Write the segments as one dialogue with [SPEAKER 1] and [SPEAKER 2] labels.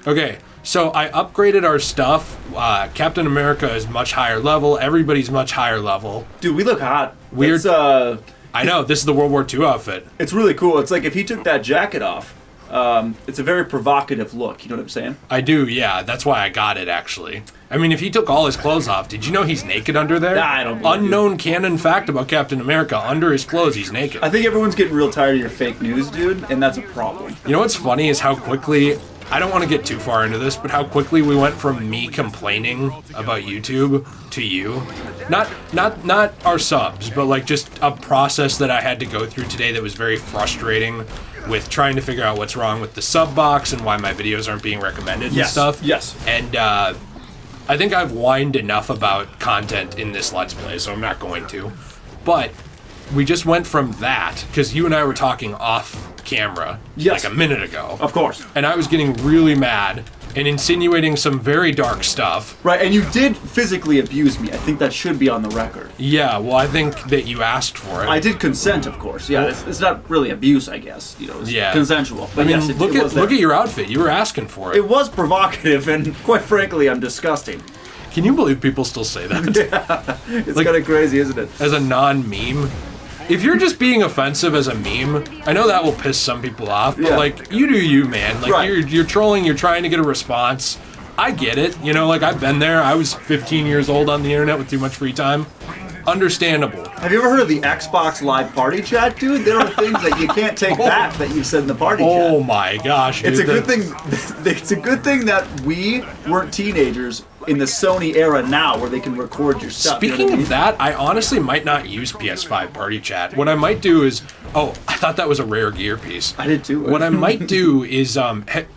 [SPEAKER 1] Okay, so I upgraded our stuff. Captain America is much higher level. Everybody's much higher level.
[SPEAKER 2] Dude, we look hot.
[SPEAKER 1] Weird. I know, this is the World War II outfit.
[SPEAKER 2] It's really cool. It's like if he took that jacket off, it's a very provocative look. You know what I'm saying?
[SPEAKER 1] I do, yeah. That's why I got it, actually. I mean, if he took all his clothes off, did you know he's naked under there?
[SPEAKER 2] Nah, I don't believe
[SPEAKER 1] Unknown canon fact about Captain America. Under his clothes, he's naked.
[SPEAKER 2] I think everyone's getting real tired of your fake news, dude, and that's a problem.
[SPEAKER 1] You know what's funny is how quickly... I don't want to get too far into this, but how quickly we went from me complaining about YouTube to you. Not our subs, but like just a process that I had to go through today that was very frustrating with trying to figure out what's wrong with the sub box and why my videos aren't being recommended and stuff.
[SPEAKER 2] Yes.
[SPEAKER 1] And I think I've whined enough about content in this Let's Play, so I'm not going to. But we just went from that, because you and I were talking off camera like a minute ago.
[SPEAKER 2] Of course.
[SPEAKER 1] And I was getting really mad and insinuating some very dark stuff.
[SPEAKER 2] Right, and you did physically abuse me. I think that should be on the record.
[SPEAKER 1] Yeah, well, I think that you asked for it.
[SPEAKER 2] I did consent, of course. Yeah, it's not really abuse, I guess. You know, it's consensual. But
[SPEAKER 1] I mean, look at your outfit. You were asking for it.
[SPEAKER 2] It was provocative, and quite frankly, I'm disgusting.
[SPEAKER 1] Can you believe people still say that?
[SPEAKER 2] Yeah, it's kind of crazy, isn't it?
[SPEAKER 1] As a non-meme. If you're just being offensive as a meme, I know that will piss some people off, but like, you do you, man. Like, you're trolling, you're trying to get a response. I get it, you know, like, I've been there. I was 15 years old on the internet with too much free time. Understandable.
[SPEAKER 2] Have you ever heard of the Xbox Live Party Chat, dude? There are things that you can't take back that you've said in the party chat.
[SPEAKER 1] Oh my gosh, dude.
[SPEAKER 2] It's a good thing. It's a good thing that we weren't teenagers in the Sony era now, where they can record your stuff.
[SPEAKER 1] Speaking of that, I honestly might not use PS5 Party Chat. What I might do is, I thought that was a rare gear piece.
[SPEAKER 2] I did too.
[SPEAKER 1] What I might do is,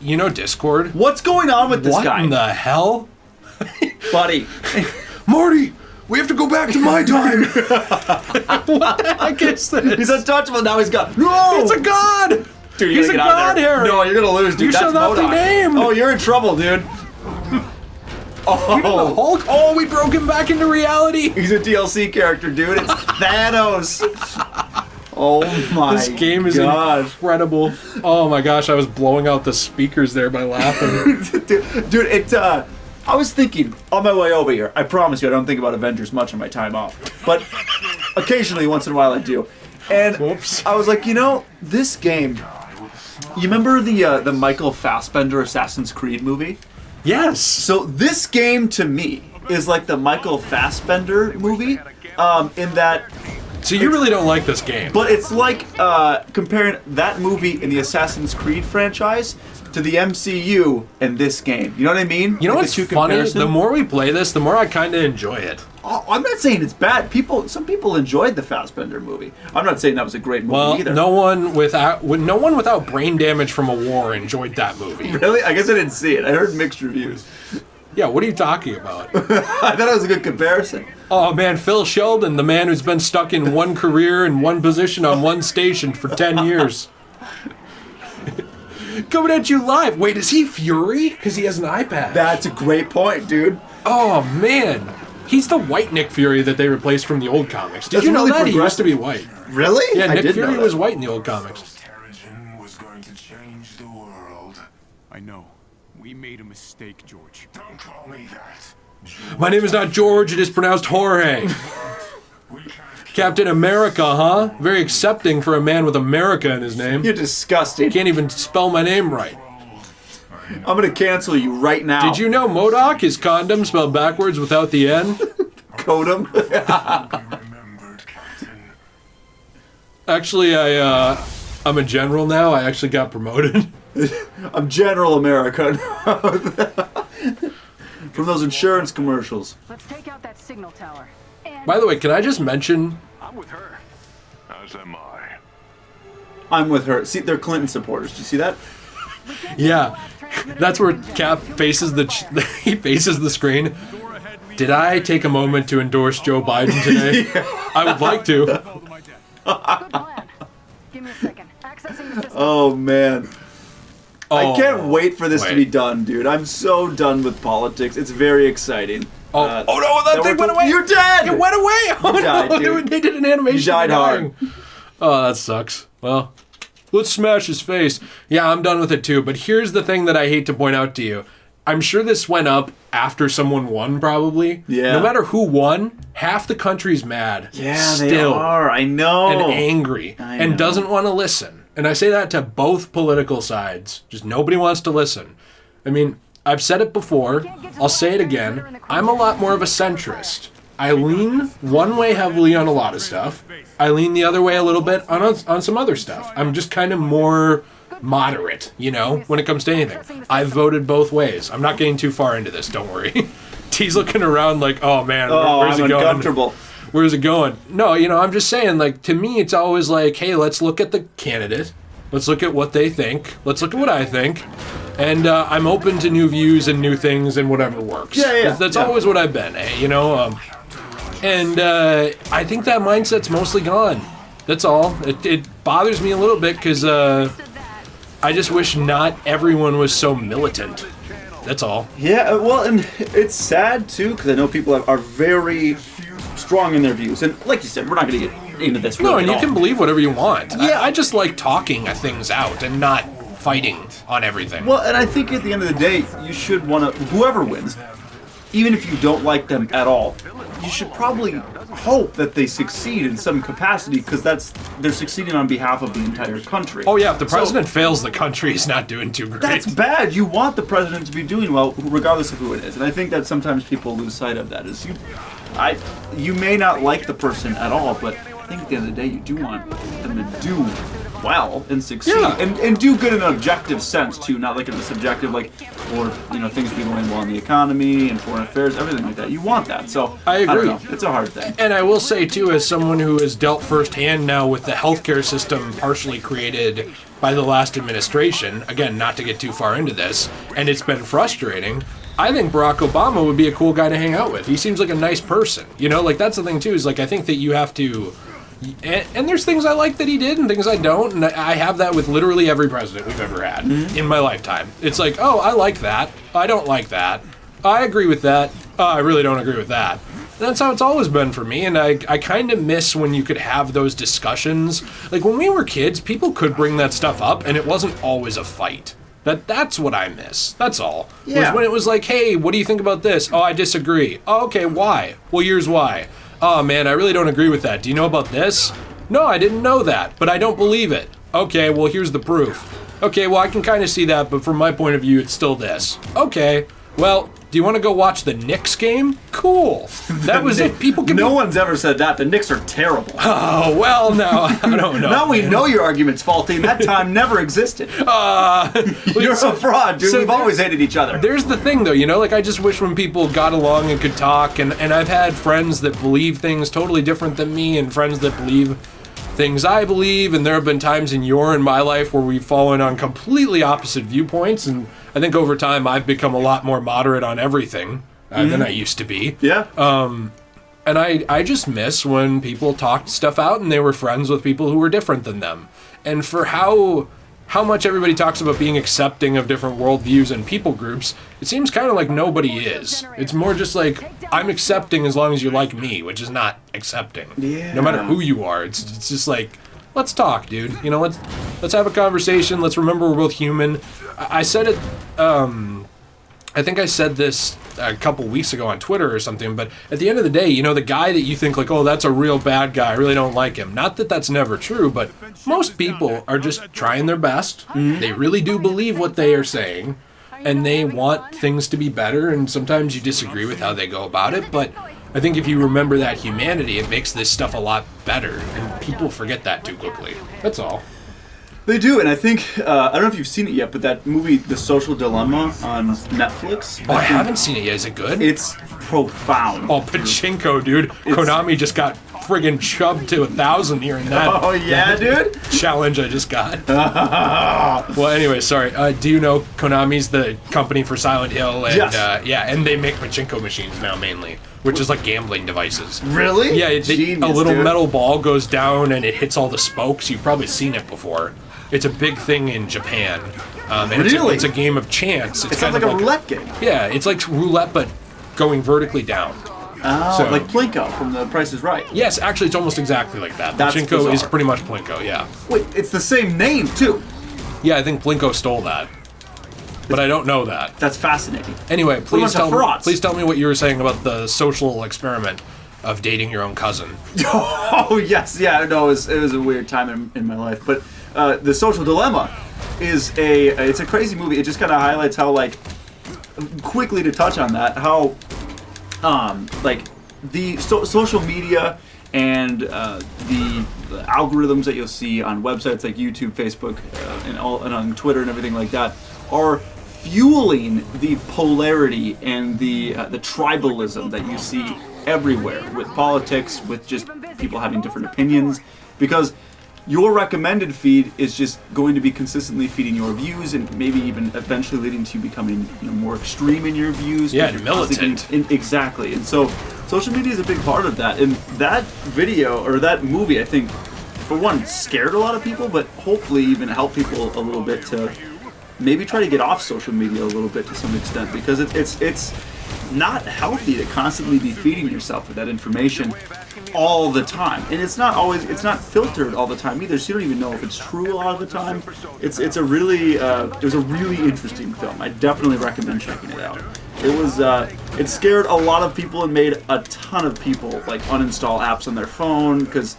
[SPEAKER 1] you know, Discord.
[SPEAKER 2] What's going on with this guy?
[SPEAKER 1] What in the hell,
[SPEAKER 2] buddy?
[SPEAKER 1] Marty. We have to go back to my time. What the heck is this?
[SPEAKER 2] He's untouchable. Now he's got... No!
[SPEAKER 1] It's a god!
[SPEAKER 2] Dude,
[SPEAKER 1] he's a god, Harry.
[SPEAKER 2] No, you're gonna lose, dude.
[SPEAKER 1] You shall not be named.
[SPEAKER 2] Oh, you're in trouble, dude.
[SPEAKER 1] Oh, the Hulk. Oh, we broke him back into reality.
[SPEAKER 2] He's a DLC character, dude. It's Thanos. Oh my god.
[SPEAKER 1] This game is incredible. Oh my gosh, I was blowing out the speakers there by laughing.
[SPEAKER 2] Dude, it... I was thinking on my way over here. I promise you, I don't think about Avengers much on my time off, but occasionally, once in a while, I do. And I was like, you know, this game. You remember the Michael Fassbender Assassin's Creed movie?
[SPEAKER 1] Yes.
[SPEAKER 2] So this game to me is like the Michael Fassbender movie, in that.
[SPEAKER 1] So you really don't like this game?
[SPEAKER 2] But it's like comparing that movie in the Assassin's Creed franchise to the MCU and this game. You know what I mean?
[SPEAKER 1] You know what's funny? The more we play this, the more I kind of enjoy it.
[SPEAKER 2] Oh, I'm not saying it's bad. Some people enjoyed the Fassbender movie. I'm not saying that was a great movie either.
[SPEAKER 1] No one without brain damage from a war enjoyed that movie.
[SPEAKER 2] Really? I guess I didn't see it. I heard mixed reviews.
[SPEAKER 1] Yeah, what are you talking about?
[SPEAKER 2] I thought it was a good comparison.
[SPEAKER 1] Oh man, Phil Sheldon, the man who's been stuck in one career in one position on one station for 10 years. Coming at you live. Wait, is he Fury? Because he has an eye patch.
[SPEAKER 2] That's a great point, dude.
[SPEAKER 1] Oh man, he's the white Nick Fury that they replaced from the old comics. Did you know that he used to be white?
[SPEAKER 2] Really?
[SPEAKER 1] Yeah, Nick Fury was white in the old comics.
[SPEAKER 3] Was going to change the world. I know. We made a mistake, George. Don't call me that.
[SPEAKER 1] My name is not George. It is pronounced Jorge. Captain America, huh? Very accepting for a man with America in his name.
[SPEAKER 2] You're disgusting.
[SPEAKER 1] Can't even spell my name right.
[SPEAKER 2] I'm gonna cancel you right now.
[SPEAKER 1] Did you know MODOK is condom spelled backwards without the N?
[SPEAKER 2] Kodum?
[SPEAKER 1] Actually, I'm a general now. I actually got promoted.
[SPEAKER 2] I'm General America. From those insurance commercials.
[SPEAKER 4] Let's take out that signal tower.
[SPEAKER 1] By the way, can I just mention...
[SPEAKER 3] I'm with her. As am I.
[SPEAKER 2] I'm with her. See, they're Clinton supporters. Do you see that?
[SPEAKER 1] Yeah. That's where Cap faces he faces the screen. Did I take a moment to endorse Joe Biden today? Yeah. I would like to.
[SPEAKER 4] Good plan. Give me a second. Accessing the system.
[SPEAKER 2] Oh, man.
[SPEAKER 1] Oh,
[SPEAKER 2] I can't wait for this to be done, dude. I'm so done with politics. It's very exciting.
[SPEAKER 1] Oh no, that thing went away!
[SPEAKER 2] You're dead!
[SPEAKER 1] It went away! Oh
[SPEAKER 2] you died,
[SPEAKER 1] no,
[SPEAKER 2] dude.
[SPEAKER 1] They did an animation.
[SPEAKER 2] You died hard.
[SPEAKER 1] Oh, that sucks. Well, let's smash his face. Yeah, I'm done with it too. But here's the thing that I hate to point out to you. I'm sure this went up after someone won, probably.
[SPEAKER 2] Yeah.
[SPEAKER 1] No matter who won, half the country's mad.
[SPEAKER 2] Yeah,
[SPEAKER 1] still,
[SPEAKER 2] they are. I know.
[SPEAKER 1] And angry.
[SPEAKER 2] I
[SPEAKER 1] And
[SPEAKER 2] know.
[SPEAKER 1] doesn't want to listen. And I say that to both political sides. Just nobody wants to listen. I mean, I've said it before. I'll say it again. I'm a lot more of a centrist. I lean one way heavily on a lot of stuff. I lean the other way a little bit on some other stuff. I'm just kind of more moderate, you know, when it comes to anything. I've voted both ways. I'm not getting too far into this, don't worry. T's looking around like, oh man, where's
[SPEAKER 2] I'm
[SPEAKER 1] it going?
[SPEAKER 2] uncomfortable.
[SPEAKER 1] Where's it going? No, you know, I'm just saying, like, to me, it's always like, hey, let's look at the candidate. Let's look at what they think. Let's look at what I think. And I'm open to new views and new things and whatever works.
[SPEAKER 2] Yeah.
[SPEAKER 1] That's always what I've been, you know? And I think that mindset's mostly gone. That's all. It bothers me a little bit because I just wish not everyone was so militant. That's all.
[SPEAKER 2] Yeah, well, and it's sad too because I know people are very strong in their views, and like you said, we're not going to get into this.
[SPEAKER 1] No,
[SPEAKER 2] really
[SPEAKER 1] and
[SPEAKER 2] at
[SPEAKER 1] you
[SPEAKER 2] all.
[SPEAKER 1] can believe whatever you want.
[SPEAKER 2] Yeah.
[SPEAKER 1] I just like talking things out and not fighting on everything.
[SPEAKER 2] Well, and I think at the end of the day, you should want to, whoever wins, even if you don't like them at all, you should probably hope that they succeed in some capacity because they're succeeding on behalf of the entire country.
[SPEAKER 1] Oh yeah, if the president fails, the country is not doing too great.
[SPEAKER 2] That's bad. You want the president to be doing well, regardless of who it is. And I think that sometimes people lose sight of that. You may not like the person at all, but I think at the end of the day, you do want them to do well and succeed,
[SPEAKER 1] Yeah.
[SPEAKER 2] and do good in an objective sense too, not like in a subjective, like, or things be going well in the economy and foreign affairs, everything like that. You want that. So
[SPEAKER 1] I agree.
[SPEAKER 2] don't know. It's a hard thing.
[SPEAKER 1] And I will say, too, as someone who has dealt firsthand now with the healthcare system partially created by the last administration, again, not to get too far into this, and it's been frustrating, I think Barack Obama would be a cool guy to hang out with. He seems like a nice person. You know, like, that's the thing, too, is, like, I think that you have to... And there's things I like that he did and things I don't, and I have that with literally every president we've ever had in my lifetime. It's like, oh, I like that. I don't like that. I agree with that. I really don't agree with that. And that's how it's always been for me, and I kind of miss when you could have those discussions. Like, when we were kids, people could bring that stuff up, and it wasn't always a fight. That's what I miss. That's all.
[SPEAKER 2] Yeah.
[SPEAKER 1] Was when it was like, hey, what do you think about this? Oh, I disagree. Oh, okay, why? Well, here's why. Oh man, I really don't agree with that. Do you know about this? No, I didn't know that, but I don't believe it. Okay, well, here's the proof. Okay, well, I can kind of see that, but from my point of view, it's still this. Okay, well, do you want to go watch the Knicks game? Cool. That was it. People can.
[SPEAKER 2] No one's ever said that. The Knicks are terrible.
[SPEAKER 1] Oh, well, now, I don't know.
[SPEAKER 2] Now we know your argument's faulty. That time never existed. You're a fraud, dude.
[SPEAKER 1] so
[SPEAKER 2] We've always hated each other.
[SPEAKER 1] There's the thing, though, you know, like, I just wish when people got along and could talk, and I've had friends that believe things totally different than me, and friends that believe things I believe, and there have been times in your and my life where we've fallen on completely opposite viewpoints, and I think over time I've become a lot more moderate on everything than I used to be.
[SPEAKER 2] Yeah.
[SPEAKER 1] And I just miss when people talked stuff out and they were friends with people who were different than them. And for how much everybody talks about being accepting of different worldviews and people groups, it seems kind of like nobody is. It's more just like, I'm accepting as long as you like me, which is not accepting.
[SPEAKER 2] Yeah.
[SPEAKER 1] No matter who you are, it's just like, let's talk, dude. You know, let's have a conversation. Let's remember we're both human. I said it, I think I said this a couple weeks ago on Twitter or something, but at the end of the day, you know, the guy that you think like, oh, that's a real bad guy, I really don't like him. Not that that's never true, but most people are just trying their best. They really do believe what they are saying, and they want things to be better, and sometimes you disagree with how they go about it, but I think if you remember that humanity, it makes this stuff a lot better, and people forget that too quickly. That's all.
[SPEAKER 2] They do, and I think, I don't know if you've seen it yet, but that movie, The Social Dilemma on Netflix.
[SPEAKER 1] Oh, I haven't seen it yet. Is it good?
[SPEAKER 2] It's profound.
[SPEAKER 1] Oh, pachinko, dude. Konami just got friggin' chubbed to 1,000 here in that.
[SPEAKER 2] Oh, yeah, dude?
[SPEAKER 1] Challenge I just got. Well, anyway, sorry. Do you know Konami's the company for Silent Hill? And,
[SPEAKER 2] Yes.
[SPEAKER 1] And they make pachinko machines now mainly, which is like gambling devices.
[SPEAKER 2] Really?
[SPEAKER 1] Yeah, a
[SPEAKER 2] Genius,
[SPEAKER 1] little
[SPEAKER 2] dude.
[SPEAKER 1] metal ball goes down and it hits all the spokes. You've probably seen it before. It's a big thing in Japan. And
[SPEAKER 2] Really?
[SPEAKER 1] It's a game of chance.
[SPEAKER 2] It sounds like a roulette game.
[SPEAKER 1] Yeah, it's like roulette, but going vertically down.
[SPEAKER 2] Oh,
[SPEAKER 1] So-
[SPEAKER 2] like Plinko from The Price is Right.
[SPEAKER 1] Yes, actually, it's almost exactly like that.
[SPEAKER 2] That's
[SPEAKER 1] Pachinko is
[SPEAKER 2] bizarre.
[SPEAKER 1] pretty much Plinko, yeah.
[SPEAKER 2] Wait, it's the same name too.
[SPEAKER 1] Yeah, I think Plinko stole that. But I don't know that.
[SPEAKER 2] That's fascinating.
[SPEAKER 1] Anyway,
[SPEAKER 2] bunch
[SPEAKER 1] please
[SPEAKER 2] of frauds.
[SPEAKER 1] tell me what you were saying about the social experiment of dating your own cousin.
[SPEAKER 2] Oh yes, yeah. No, it was a weird time in my life, but The Social Dilemma is it's a crazy movie. It just kind of highlights how, like, quickly to touch on that, how like the social media and the algorithms that you'll see on websites like YouTube, Facebook, and on Twitter and everything like that are fueling the polarity and the tribalism that you see everywhere with politics, with just people having different opinions, because your recommended feed is just going to be consistently feeding your views and maybe even eventually leading to you becoming more extreme in your views.
[SPEAKER 1] Yeah,
[SPEAKER 2] because you're
[SPEAKER 1] militant.
[SPEAKER 2] constantly exactly. And so social media is a big part of that. And that video, or that movie, I think, for one, scared a lot of people, but hopefully even helped people a little bit to maybe try to get off social media a little bit to some extent, because it's not healthy to constantly be feeding yourself with that information all the time, and it's not filtered all the time either, so you don't even know if it's true a lot of the time. It was a really interesting film. I definitely recommend checking it out. It scared a lot of people and made a ton of people like uninstall apps on their phone, because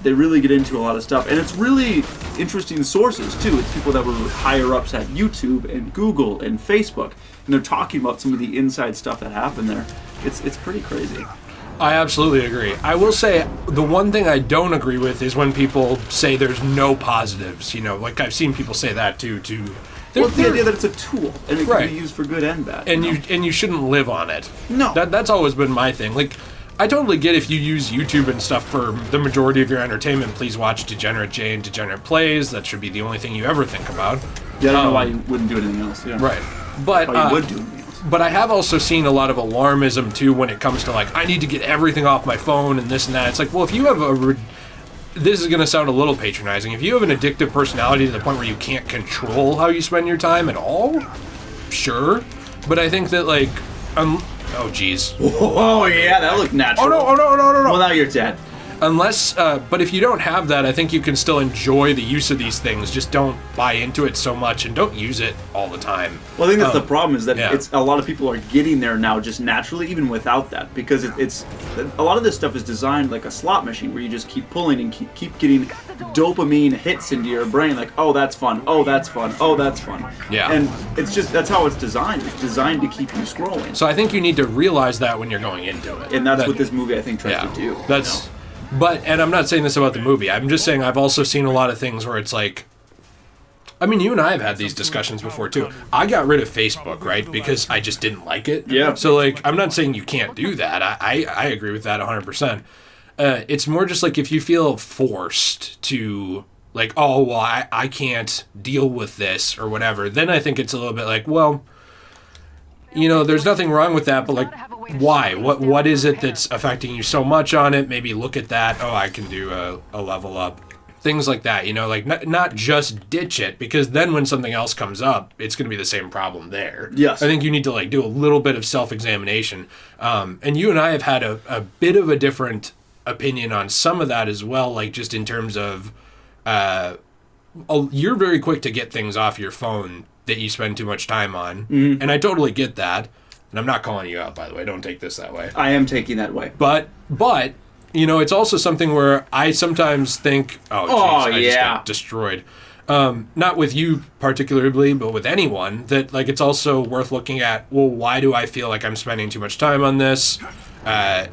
[SPEAKER 2] they really get into a lot of stuff, and it's really interesting sources too. It's people that were higher ups at YouTube and Google and Facebook, and they're talking about some of the inside stuff that happened there. It's pretty crazy.
[SPEAKER 1] I absolutely agree. I will say the one thing I don't agree with is when people say there's no positives. Like I've seen people say that too.
[SPEAKER 2] Well, it's the idea that it's a tool and it
[SPEAKER 1] Right.
[SPEAKER 2] can be used for good and bad.
[SPEAKER 1] And you shouldn't live on it.
[SPEAKER 2] No.
[SPEAKER 1] That's always been my thing. Like, I totally get if you use YouTube and stuff for the majority of your entertainment. Please watch Degenerate Jay and Degenerate Plays. That should be the only thing you ever think about.
[SPEAKER 2] Yeah, I don't know why you wouldn't do anything else. Yeah.
[SPEAKER 1] Right. But
[SPEAKER 2] Why you would do anything else.
[SPEAKER 1] But I have also seen a lot of alarmism too when it comes to like, I need to get everything off my phone and this and that. It's like, well, if you have this is going to sound a little patronizing. If you have an addictive personality to the point where you can't control how you spend your time at all, sure. But I think that like, oh geez.
[SPEAKER 2] Oh yeah, that looked natural.
[SPEAKER 1] Oh no.
[SPEAKER 2] Well, now you're dead.
[SPEAKER 1] Unless, but if you don't have that, I think you can still enjoy the use of these things. Just don't buy into it so much and don't use it all the time.
[SPEAKER 2] Well, I think that's the problem, is that
[SPEAKER 1] yeah.
[SPEAKER 2] it's a lot of people are getting there now just naturally, even without that, because it's a lot of this stuff is designed like a slot machine where you just keep pulling and keep getting dopamine hits into your brain, like, oh, that's fun, oh, that's fun, oh, that's fun.
[SPEAKER 1] Yeah.
[SPEAKER 2] And it's just, that's how it's designed. It's designed to keep you scrolling.
[SPEAKER 1] So I think you need to realize that when you're going into it.
[SPEAKER 2] And that's what this movie, I think, tries to do.
[SPEAKER 1] That's, but, and I'm not saying this about the movie. I'm just saying I've also seen a lot of things where it's like, I mean, you and I have had these discussions before too. I got rid of Facebook, right, because I just didn't like it.
[SPEAKER 2] Yeah.
[SPEAKER 1] So like, I'm not saying you can't do that. I agree with that 100%. It's more just like if you feel forced to like, oh, well, I can't deal with this or whatever, then I think it's a little bit like, well, there's nothing wrong with that, but like, why? What is it that's affecting you so much on it? Maybe look at that. Oh, I can do a level up. Things like that, like not just ditch it, because then when something else comes up, it's going to be the same problem there.
[SPEAKER 2] Yes.
[SPEAKER 1] I think you need to like do a little bit of self-examination. And you and I have had a bit of a different opinion on some of that as well, like just in terms of you're very quick to get things off your phone that you spend too much time on. Mm-hmm. And I totally get that. And I'm not calling you out, by the way. Don't take this that way.
[SPEAKER 2] I am taking that way.
[SPEAKER 1] But it's also something where I sometimes think, I just got destroyed. Not with you particularly, but with anyone, that like it's also worth looking at, well, why do I feel like I'm spending too much time on this? And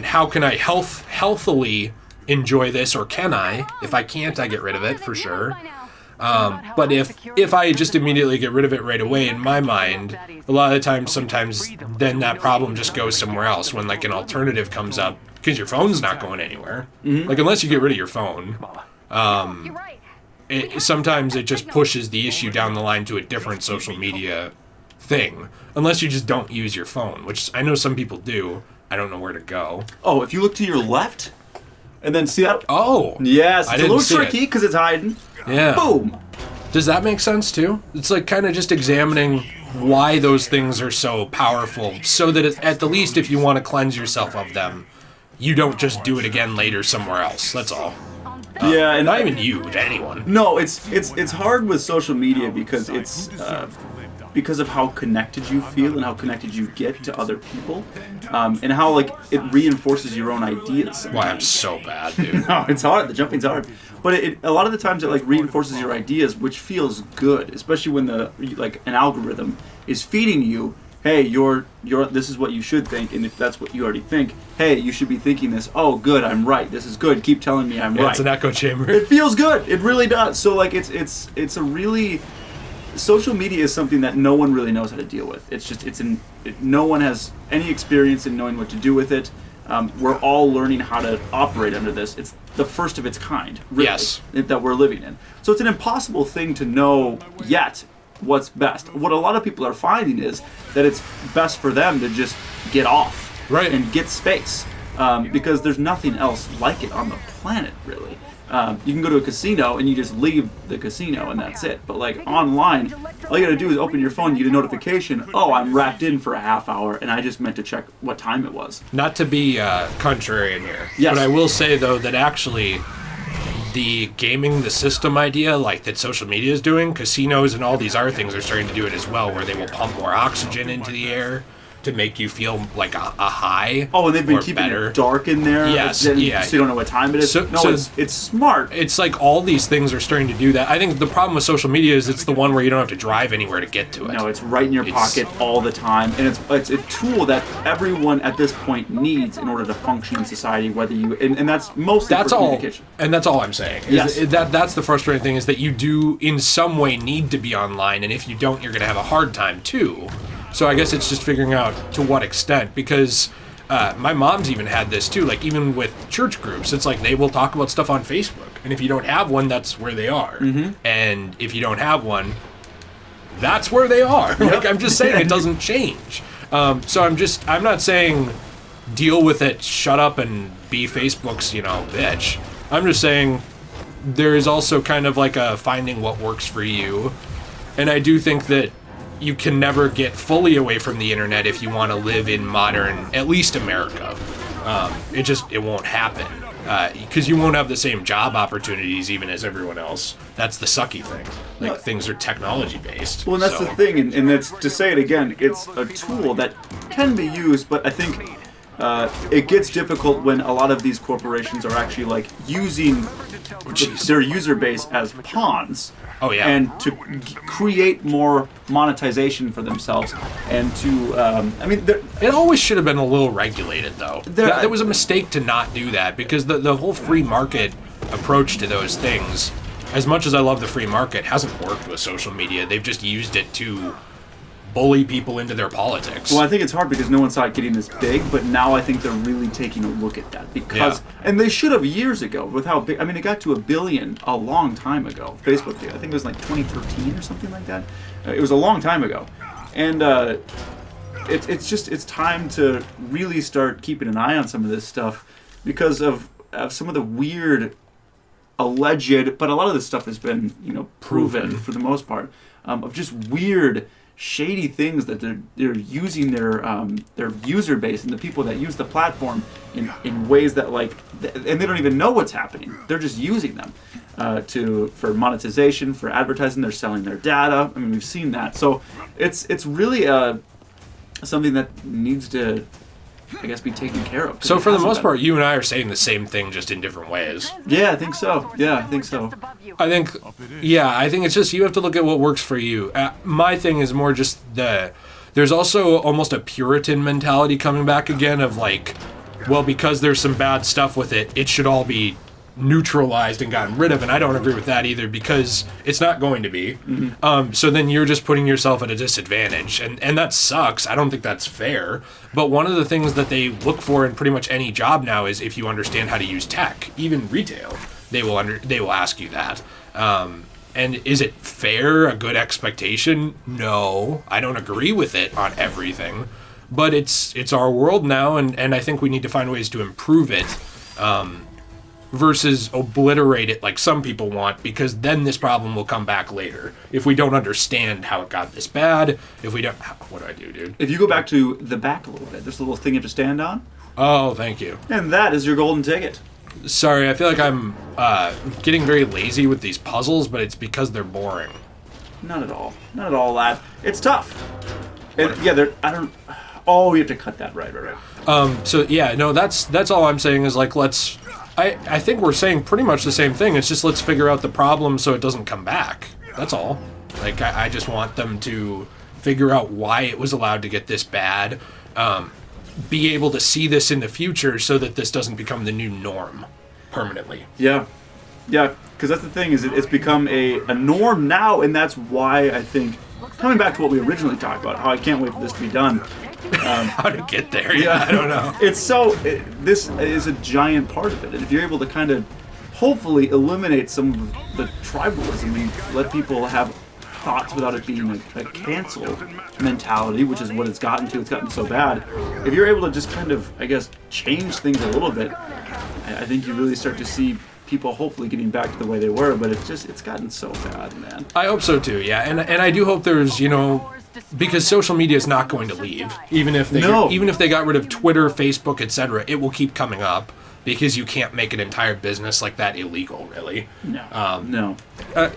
[SPEAKER 1] how can I healthily enjoy this, or can I? If I can't, I get rid of it for sure. But if I just immediately get rid of it right away, in my mind, a lot of the times, sometimes then that problem just goes somewhere else when like an alternative comes up, because your phone's not going anywhere. Mm-hmm. Like unless you get rid of your phone, sometimes it just pushes the issue down the line to a different social media thing. Unless you just don't use your phone, which I know some people do. I don't know where to go.
[SPEAKER 2] Oh, if you look to your left, and then see that?
[SPEAKER 1] Oh,
[SPEAKER 2] yes,
[SPEAKER 1] I
[SPEAKER 2] it's a
[SPEAKER 1] didn't
[SPEAKER 2] little
[SPEAKER 1] see
[SPEAKER 2] tricky because it's hiding.
[SPEAKER 1] Yeah.
[SPEAKER 2] Boom.
[SPEAKER 1] Does that make sense too? It's like kind of just examining why those things are so powerful, so that at the least, if you want to cleanse yourself of them, you don't just do it again later somewhere else. That's all.
[SPEAKER 2] Yeah, and
[SPEAKER 1] Not even you, to anyone.
[SPEAKER 2] No, it's hard with social media because it's because of how connected you feel and how connected you get to other people, and how like it reinforces your own ideas.
[SPEAKER 1] Why I'm so bad, dude.
[SPEAKER 2] No, it's hard. The jumping's hard, but a lot of the times it like reinforces your ideas, which feels good, especially when an algorithm is feeding you. Hey, this is what you should think, and if that's what you already think, hey, you should be thinking this. Oh, good, I'm right. This is good. Keep telling me I'm right.
[SPEAKER 1] It's an echo chamber.
[SPEAKER 2] It feels good. It really does. So like it's a really social media is something that no one really knows how to deal with. It's just no one has any experience in knowing what to do with it. We're all learning how to operate under this. It's the first of its kind, really,
[SPEAKER 1] Yes.
[SPEAKER 2] that we're living in. So it's an impossible thing to know yet what's best. What a lot of people are finding is that it's best for them to just get off
[SPEAKER 1] Right.
[SPEAKER 2] and get space, because there's nothing else like it on the planet, really. You can go to a casino and you just leave the casino and that's it. But like online, all you gotta do is open your phone, you get a notification, oh, I'm wrapped in for a half hour and I just meant to check what time it was.
[SPEAKER 1] Not to be contrarian here,
[SPEAKER 2] Yes.
[SPEAKER 1] but I will say, though, that actually the gaming the system idea, like that social media is doing, casinos and all these other things are starting to do it as well, where they will pump more oxygen into the air to make you feel like a high.
[SPEAKER 2] Oh, and they've been
[SPEAKER 1] or
[SPEAKER 2] keeping
[SPEAKER 1] better.
[SPEAKER 2] it dark in there.
[SPEAKER 1] Yes,
[SPEAKER 2] then,
[SPEAKER 1] yeah.
[SPEAKER 2] So you don't know what time it is.
[SPEAKER 1] So-
[SPEAKER 2] No,
[SPEAKER 1] so-
[SPEAKER 2] it's smart.
[SPEAKER 1] It's like all these things are starting to do that. I think the problem with social media is it's the one where you don't have to drive anywhere to get to it.
[SPEAKER 2] No, it's right in your
[SPEAKER 1] It's-
[SPEAKER 2] pocket all the time, and it's a tool that everyone at this point needs in order to function in society. Whether you and that's mostly
[SPEAKER 1] That's
[SPEAKER 2] for
[SPEAKER 1] all,
[SPEAKER 2] communication.
[SPEAKER 1] and that's all I'm saying.
[SPEAKER 2] Yes.
[SPEAKER 1] That's the frustrating thing, is that you do in some way need to be online, and if you don't, you're going to have a hard time too. So I guess it's just figuring out to what extent, because my mom's even had this too. Like even with church groups, it's like they will talk about stuff on Facebook, and if you don't have one, that's where they are.
[SPEAKER 2] Mm-hmm.
[SPEAKER 1] And if you don't have one, that's where they are. Like I'm just saying, it doesn't change. So I'm not saying deal with it, shut up, and be Facebook's bitch. I'm just saying there is also kind of like a finding what works for you, and I do think that you can never get fully away from the internet if you want to live in modern, at least America. It won't happen because you won't have the same job opportunities even as everyone else. That's the sucky thing. Like things are technology based.
[SPEAKER 2] Well, and that's the thing, and that's to say it again. It's a tool that can be used, but I think it gets difficult when a lot of these corporations are actually like using their user base as pawns.
[SPEAKER 1] Oh, yeah.
[SPEAKER 2] And to create more monetization for themselves, and to
[SPEAKER 1] It always should have been a little regulated, though.
[SPEAKER 2] There-
[SPEAKER 1] There was a mistake to not do that, because the whole free market approach to those things, as much as I love the free market, hasn't worked with social media. They've just used it to bully people into their politics.
[SPEAKER 2] Well, I think it's hard because no one saw it getting this big, but now I think they're really taking a look at that because, and they should have years ago with how big. I mean, it got to 1 billion a long time ago. Facebook did. I think it was like 2013 or something like that. It was a long time ago, and it's time to really start keeping an eye on some of this stuff because of some of the weird, alleged, but a lot of this stuff has been proven for the most part, of just weird, shady things that they're using their user base and the people that use the platform in ways that and they don't even know what's happening. They're just using them for monetization, for advertising. They're selling their data. I mean, we've seen that. So it's really something that needs to, I guess, be taken care of.
[SPEAKER 1] So for the most part, you and I are saying the same thing, just in different ways.
[SPEAKER 2] Yeah, I think so. I think
[SPEAKER 1] it's just you have to look at what works for you. My thing is more just there's also almost a Puritan mentality coming back again of like, well, because there's some bad stuff with it, it should all be neutralized and gotten rid of, and I don't agree with that either, because it's not going to be. Mm-hmm. So then you're just putting yourself at a disadvantage, and that sucks. I don't think that's fair. But one of the things that they look for in pretty much any job now is if you understand how to use tech, even retail. They will ask you that. And is it fair, a good expectation? No, I don't agree with it on everything, but it's our world now, and I think we need to find ways to improve it. versus obliterate it like some people want, because then this problem will come back later. If we don't understand how it got this bad, if we don't... What do I do, dude?
[SPEAKER 2] If you go back to the back a little bit, there's a little thing you have to stand on.
[SPEAKER 1] Oh, thank you.
[SPEAKER 2] And that is your golden ticket.
[SPEAKER 1] Sorry, I feel like I'm getting very lazy with these puzzles, but it's because they're boring.
[SPEAKER 2] Not at all. Not at all, lad. It's tough. And, yeah, I don't... Oh, you have to cut that. Right.
[SPEAKER 1] So, yeah, no, that's all I'm saying is, like, let's... I think we're saying pretty much the same thing. It's just let's figure out the problem so it doesn't come back. That's all. Like, I just want them to figure out why it was allowed to get this bad, be able to see this in the future so that this doesn't become the new norm permanently.
[SPEAKER 2] Yeah, because that's the thing, is it's become a norm now, and that's why I think, coming back to what we originally talked about, how I can't wait for this to be done.
[SPEAKER 1] How to get there? Yeah, I don't know.
[SPEAKER 2] This is a giant part of it, and if you're able to kind of hopefully eliminate some of the tribalism and let people have thoughts without it being a cancel mentality, which is what it's gotten so bad. If you're able to just kind of, I guess, change things a little bit, I think you really start to see people hopefully getting back to the way they were, but it's gotten so bad, man.
[SPEAKER 1] I hope so too, yeah. And I do hope there's, because social media is not going to leave. Even if they got rid of Twitter, Facebook, etc., it will keep coming up, because you can't make an entire business like that illegal, really.
[SPEAKER 2] No.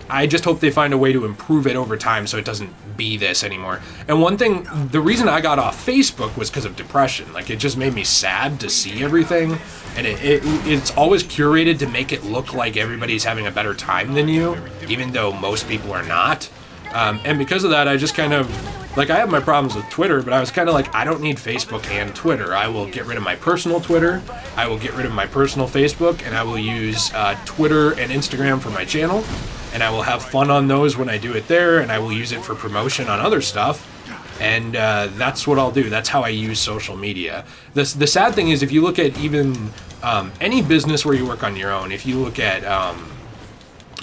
[SPEAKER 1] I just hope they find a way to improve it over time so it doesn't be this anymore. And one thing, the reason I got off Facebook was because of depression. Like, it just made me sad to see everything. And it's always curated to make it look like everybody's having a better time than you, even though most people are not. And because of that, I just kind of... Like, I have my problems with Twitter, but I was kind of like, I don't need Facebook and Twitter. I will get rid of my personal Twitter, I will get rid of my personal Facebook, and I will use Twitter and Instagram for my channel, and I will have fun on those when I do it there, and I will use it for promotion on other stuff. And that's what I'll do. That's how I use social media. The sad thing is, if you look at even any business where you work on your own, if you look at...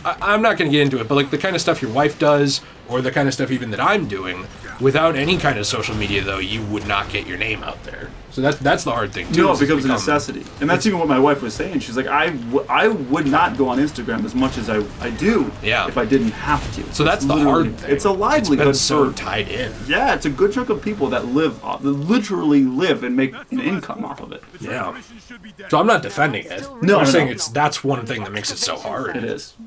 [SPEAKER 1] I'm not going to get into it, but like the kind of stuff your wife does, or the kind of stuff even that I'm doing, without any kind of social media, though, you would not get your name out there. So that's the hard thing, too.
[SPEAKER 2] No, it becomes a necessity. And that's even what my wife was saying. She's like, I would not go on Instagram as much as I do if I didn't have to.
[SPEAKER 1] So that's the hard thing.
[SPEAKER 2] It's a livelihood.
[SPEAKER 1] It's been so tied in.
[SPEAKER 2] Yeah, it's a good chunk of people that literally live and make an income off of it.
[SPEAKER 1] Yeah. So I'm not defending it.
[SPEAKER 2] No,
[SPEAKER 1] I'm saying that's one thing that makes it so hard.
[SPEAKER 2] It is.